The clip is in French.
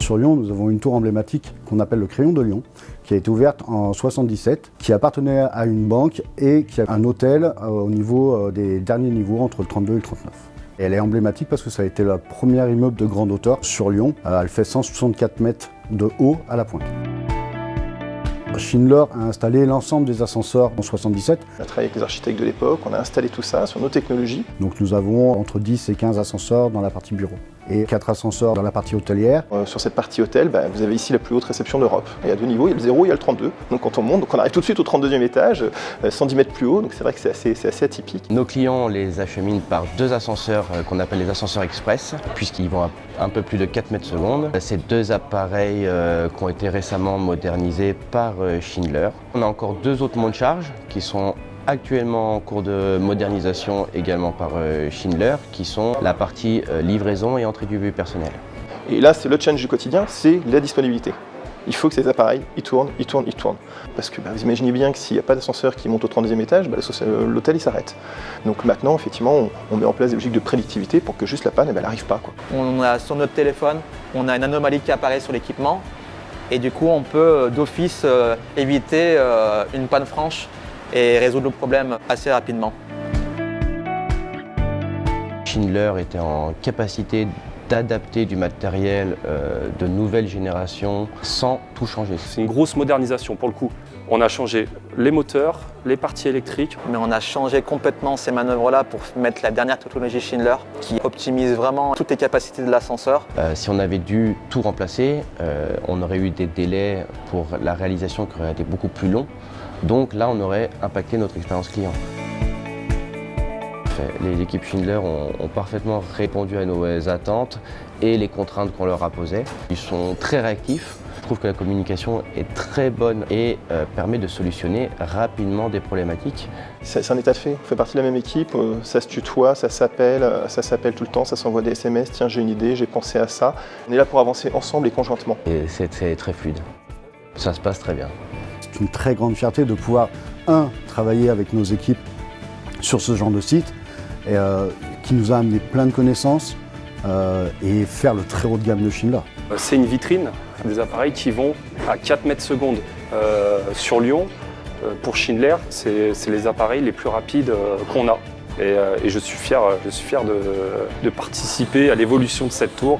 sur Lyon, nous avons une tour emblématique qu'on appelle le Crayon de Lyon, qui a été ouverte en 77, qui appartenait à une banque et qui a un hôtel au niveau des derniers niveaux entre le 32 et le 39. Et elle est emblématique parce que ça a été le premier immeuble de grande hauteur sur Lyon. Elle fait 164 mètres de haut à la pointe. Schindler a installé l'ensemble des ascenseurs en 77. On a travaillé avec les architectes de l'époque, on a installé tout ça sur nos technologies. Donc nous avons entre 10 et 15 ascenseurs dans la partie bureau et 4 ascenseurs dans la partie hôtelière. Sur cette partie hôtel, vous avez ici la plus haute réception d'Europe. Il y a 2 niveaux, il y a le 0 et il y a le 32. Donc quand on monte, on arrive tout de suite au 32e étage, 110 mètres plus haut, donc c'est vrai que c'est assez atypique. Nos clients les acheminent par 2 ascenseurs qu'on appelle les ascenseurs express, puisqu'ils vont à un peu plus de 4 mètres secondes. Ces 2 appareils qui ont été récemment modernisés par Schindler. On a encore 2 autres monts de charge qui sont actuellement en cours de modernisation également par Schindler, qui sont la partie livraison et entrée du personnel. Et là, c'est le challenge du quotidien, c'est la disponibilité. Il faut que ces appareils, ils tournent. Parce que vous imaginez bien que s'il n'y a pas d'ascenseur qui monte au 32e étage, l'hôtel il s'arrête. Donc maintenant, effectivement, on met en place des logiques de prédictivité pour que juste la panne, elle n'arrive pas, quoi. On a sur notre téléphone, on a une anomalie qui apparaît sur l'équipement. Et du coup, on peut d'office éviter une panne franche et résoudre le problème assez rapidement. Schindler était en capacité d'adapter du matériel de nouvelle génération sans tout changer. C'est une grosse modernisation pour le coup. On a changé les moteurs, les parties électriques. Mais on a changé complètement ces manœuvres-là pour mettre la dernière technologie Schindler qui optimise vraiment toutes les capacités de l'ascenseur. Si on avait dû tout remplacer, on aurait eu des délais pour la réalisation qui auraient été beaucoup plus longs. Donc là, on aurait impacté notre expérience client. Les équipes Schindler ont parfaitement répondu à nos attentes et les contraintes qu'on leur a posées. Ils sont très réactifs. Je trouve que la communication est très bonne et permet de solutionner rapidement des problématiques. C'est un état de fait, on fait partie de la même équipe, ça se tutoie, ça s'appelle tout le temps, ça s'envoie des SMS, tiens j'ai une idée, j'ai pensé à ça. On est là pour avancer ensemble et conjointement. Et c'est très fluide, ça se passe très bien. C'est une très grande fierté de pouvoir, travailler avec nos équipes sur ce genre de site, qui nous a amené plein de connaissances et faire le très haut de gamme de Schindler. C'est une vitrine des appareils qui vont à 4 mètres secondes sur Lyon. Pour Schindler, c'est les appareils les plus rapides qu'on a. Et je suis fier de participer à l'évolution de cette tour.